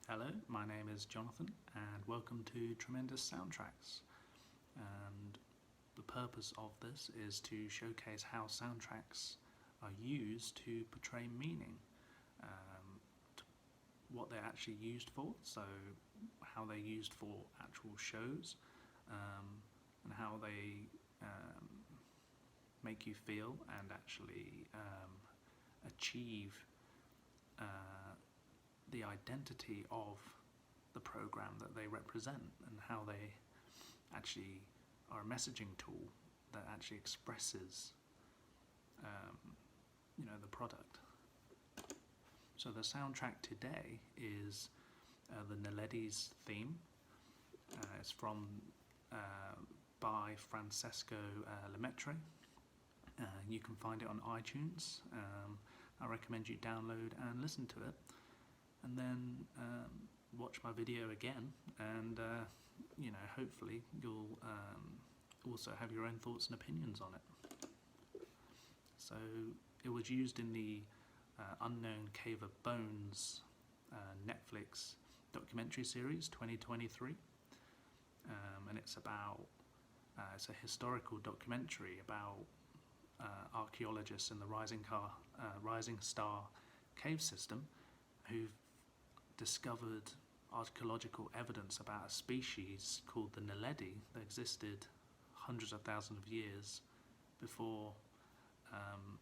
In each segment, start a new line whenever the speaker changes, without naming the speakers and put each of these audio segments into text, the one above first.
Hello, my name is Jonathan and welcome to Tremendous Soundtracks. And the purpose of this is to showcase how soundtracks are used to portray meaning, what they're actually used for, so how they're used for actual shows, and how they make you feel and actually achieve the identity of the program that they represent, and how they actually are a messaging tool that actually expresses the product. So the soundtrack today is the Naledi's theme. It's from by Francesco Lemaitre. You can find it on iTunes. I recommend you download and listen to it, and then watch my video again, and hopefully you'll also have your own thoughts and opinions on it. So it was used in the Unknown Cave of Bones Netflix documentary series 2023, and it's a historical documentary about archaeologists in the Rising Star cave system who've discovered archaeological evidence about a species called the Naledi that existed hundreds of thousands of years before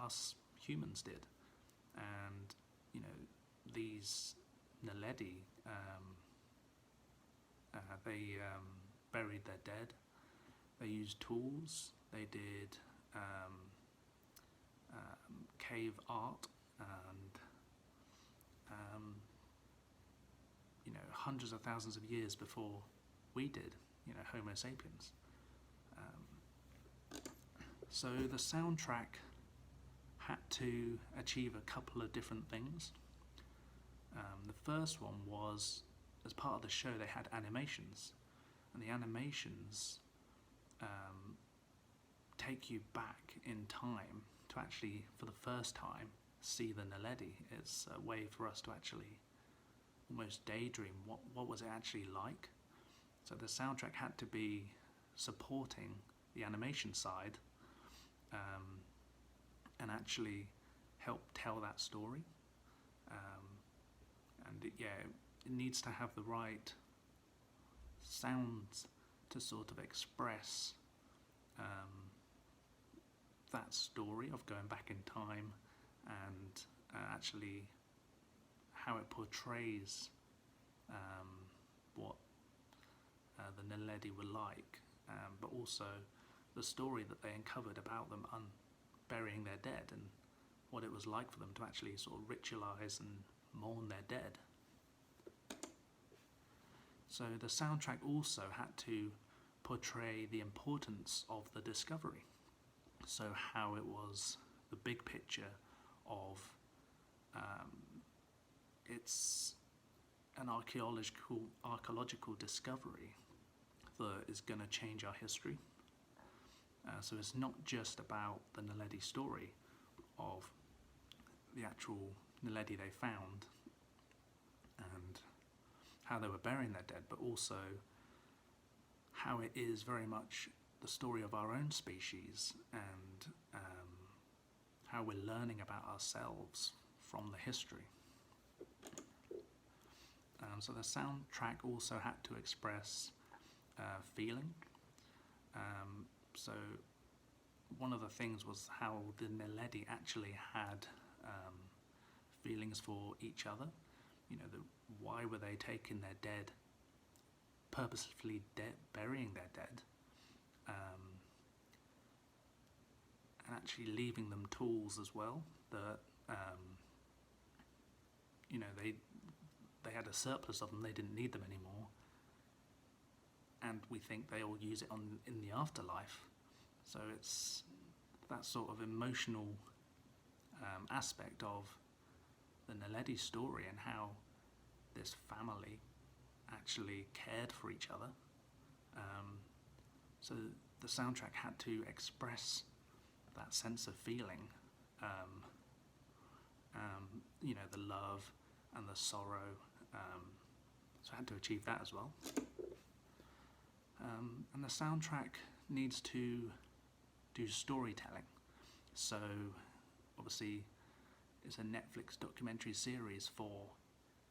us humans did. And these Naledi, they buried their dead, they used tools, they did cave art, and hundreds of thousands of years before we did, Homo sapiens. So the soundtrack had to achieve a couple of different things. The first one was, as part of the show, they had animations, and the animations take you back in time to actually, for the first time, see the Naledi. It's a way for us to actually almost daydream what was it actually like. So the soundtrack had to be supporting the animation side, and actually help tell that story. It needs to have the right sounds to sort of express that story of going back in time, and actually how it portrays what the Naledi were like, but also the story that they uncovered about them burying their dead, and what it was like for them to actually sort of ritualize and mourn their dead. So the soundtrack also had to portray the importance of the discovery. So how it was the big picture of it's an archaeological discovery that is going to change our history. So it's not just about the Naledi story of the actual Naledi they found and how they were burying their dead, but also how it is very much the story of our own species, and how we're learning about ourselves from the history. So the soundtrack also had to express feeling. So one of the things was how the Naledi actually had feelings for each other. Why were they taking their dead, purposefully burying their dead, and actually leaving them tools as well that they had a surplus of them, they didn't need them anymore, and we think they all use it in the afterlife. So it's that sort of emotional aspect of the Naledi story, and how this family actually cared for each other. So the soundtrack had to express that sense of feeling, the love and the sorrow, So I had to achieve that as well. And the soundtrack needs to do storytelling. So obviously it's a Netflix documentary series for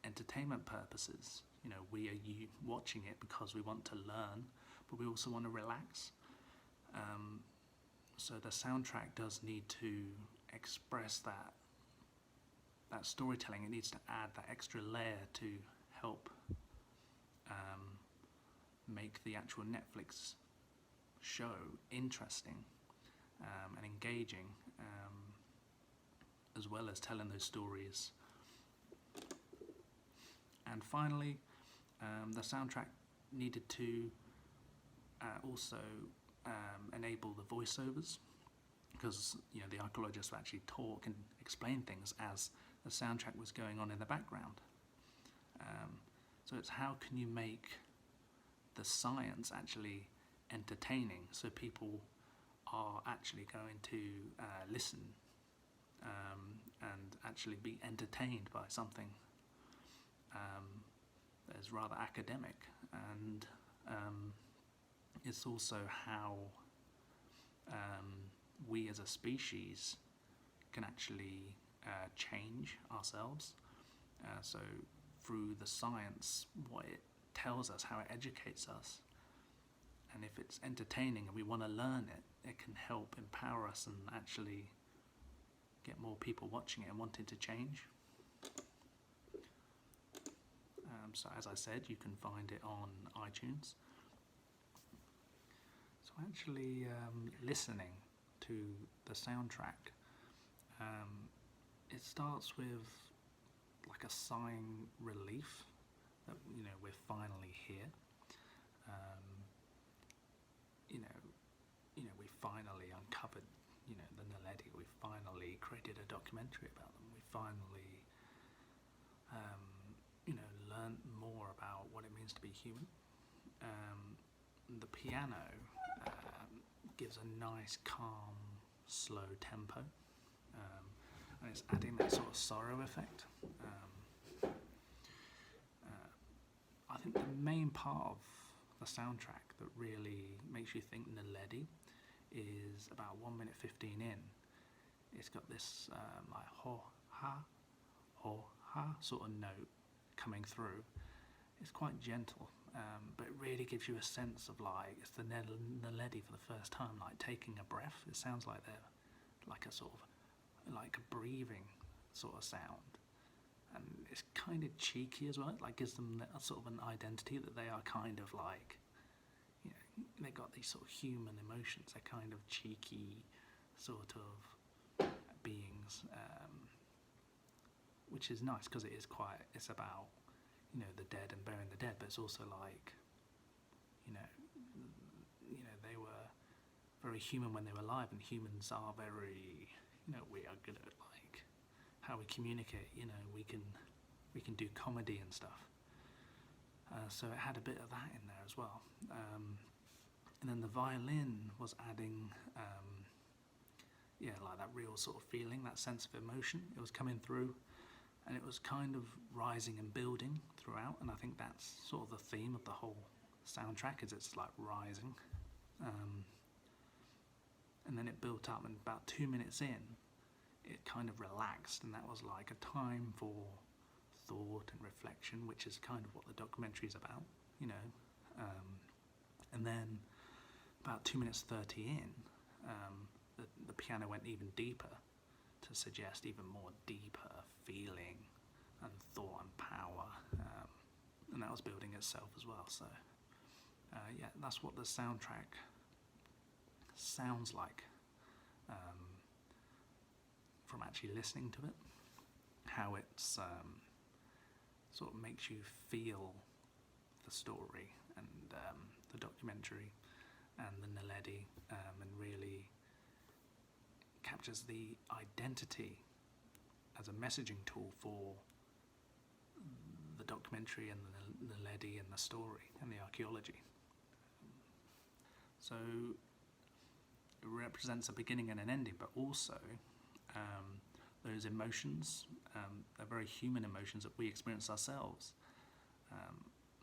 entertainment purposes. You know, we are watching it because we want to learn, but we also want to relax. So the soundtrack does need to express that storytelling. It needs to add that extra layer to help make the actual Netflix show interesting and engaging, as well as telling those stories. And finally, the soundtrack needed to also enable the voiceovers, because the archaeologists would actually talk and explain things as the soundtrack was going on in the background. So it's how can you make the science actually entertaining, so people are actually going to listen and actually be entertained by something that is rather academic. And it's also how we as a species can actually change ourselves. So through the science, what it tells us, how it educates us, and if it's entertaining and we want to learn it, it can help empower us and actually get more people watching it and wanting to change. So as I said, you can find it on iTunes. So actually listening to the soundtrack, it starts with like a sighing relief that we're finally here. We finally uncovered the Naledi. We finally created a documentary about them. We finally learned more about what it means to be human. The piano gives a nice, calm, slow tempo, and it's adding that sort of sorrow effect. I think the main part of the soundtrack that really makes you think Naledi is about 1 minute 15 in. It's got this like ho ha sort of note coming through. It's quite gentle, but it really gives you a sense of like it's the Naledi for the first time, like taking a breath. It sounds like they're like a sort of like a breathing sort of sound, and it's kind of cheeky as well. It like gives them a sort of an identity that they are kind of like, they got these sort of human emotions. They're kind of cheeky sort of beings, which is nice because it's about the dead and burying the dead, but it's also like they were very human when they were alive, and humans are very we are good at like how we communicate. We can do comedy and stuff, so it had a bit of that in there as well. And then the violin was adding like that real sort of feeling, that sense of emotion. It was coming through, and it was kind of rising and building throughout, and I think that's sort of the theme of the whole soundtrack, is it's like rising, and then it built up, and about 2 minutes in it kind of relaxed, and that was like a time for thought and reflection, which is kind of what the documentary is about, and then about 2 minutes 30 in, the piano went even deeper to suggest even more deeper feeling and thought and power, and that was building itself as well. So that's what the soundtrack sounds like from actually listening to it, how it's sort of makes you feel the story and the documentary and the Naledi, and really captures the identity as a messaging tool for the documentary and the Naledi and the story and the archaeology. So it represents a beginning and an ending, but also those emotions, they're very human emotions that we experience ourselves.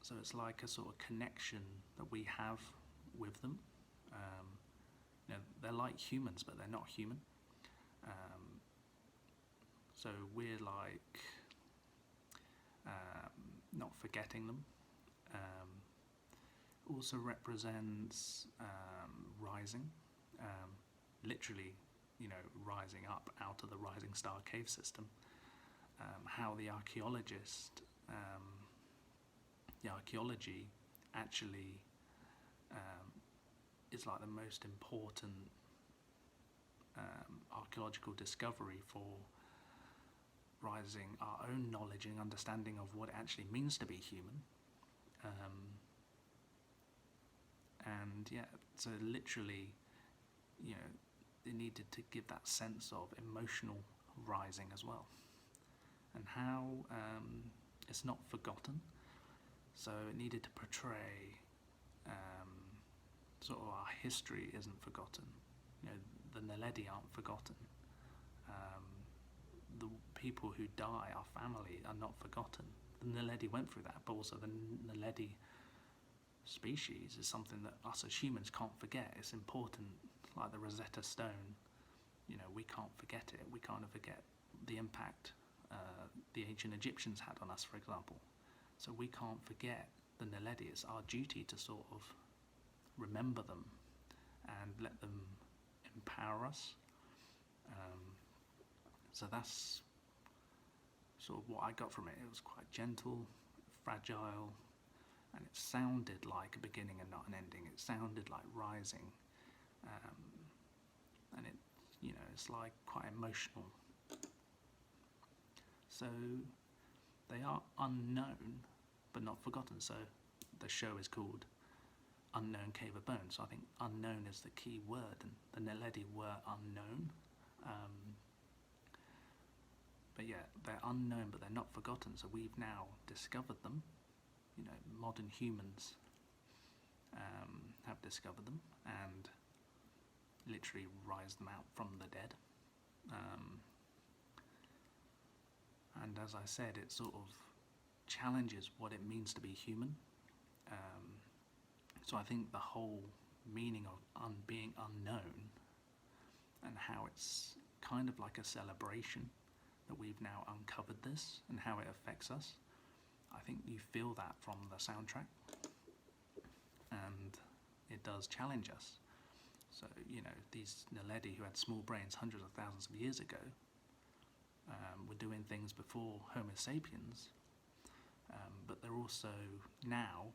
So it's like a sort of connection that we have with them. They're like humans, but they're not human. So we're like not forgetting them. Also represents rising, literally, rising up out of the rising star cave system. How the archaeology actually is like the most important archaeological discovery for rising our own knowledge and understanding of what it actually means to be human. And yeah, so literally, they needed to give that sense of emotional rising as well, and how it's not forgotten. So it needed to portray sort of our history isn't forgotten. The Naledi aren't forgotten. The people who die, our family, are not forgotten. The Naledi went through that, but also the Naledi species is something that us as humans can't forget. It's important, like the Rosetta Stone. We can't forget it. We can't forget the impact the ancient Egyptians had on us, for example. So we can't forget the Naledi. It's our duty to sort of remember them and let them empower us. So that's sort of what I got from it. It was quite gentle, fragile, and it sounded like a beginning and not an ending. It sounded like rising, and it's like quite emotional. So they are unknown, but not forgotten. So the show is called Unknown Cave of Bones. So I think unknown is the key word, and the Naledi were unknown. But yeah, they're unknown, but they're not forgotten. So we've now discovered them. Modern humans have discovered them and literally rise them out from the dead. And as I said, it sort of challenges what it means to be human. So I think the whole meaning of being unknown and how it's kind of like a celebration that we've now uncovered this and how it affects us. I think you feel that from the soundtrack, and it does challenge us. So, these Naledi who had small brains hundreds of thousands of years ago were doing things before Homo sapiens, but they're also now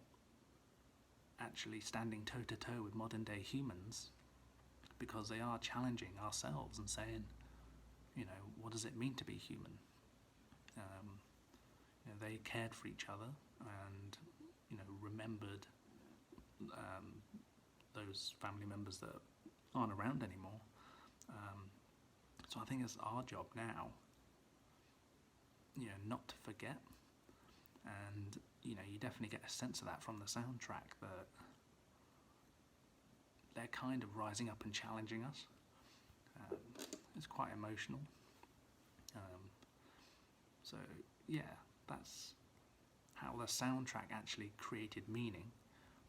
actually standing toe-to-toe with modern-day humans because they are challenging ourselves and saying, what does it mean to be human? They cared for each other and, remembered those family members that aren't around anymore. So I think it's our job now, not to forget. And, you definitely get a sense of that from the soundtrack, that they're kind of rising up and challenging us. It's quite emotional. So yeah, that's how the soundtrack actually created meaning,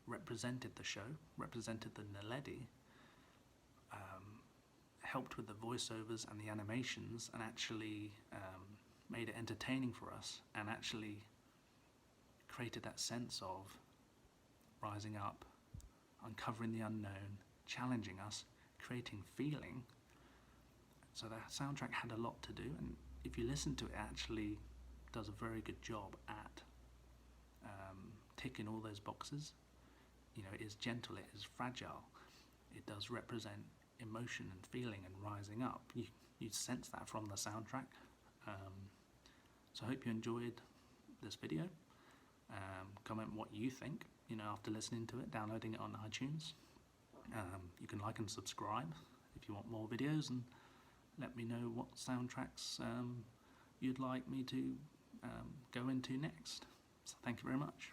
represented the show, represented the Naledi, helped with the voiceovers and the animations, and actually made it entertaining for us, and actually created that sense of rising up, uncovering the unknown, challenging us, creating feeling. So the soundtrack had a lot to do, and if you listen to it, it actually does a very good job at ticking all those boxes. It is gentle, it is fragile, it does represent emotion and feeling and rising up. You sense that from the soundtrack. So I hope you enjoyed this video. Comment what you think, after listening to it, downloading it on iTunes. You can like and subscribe if you want more videos, and let me know what soundtracks you'd like me to go into next. So thank you very much.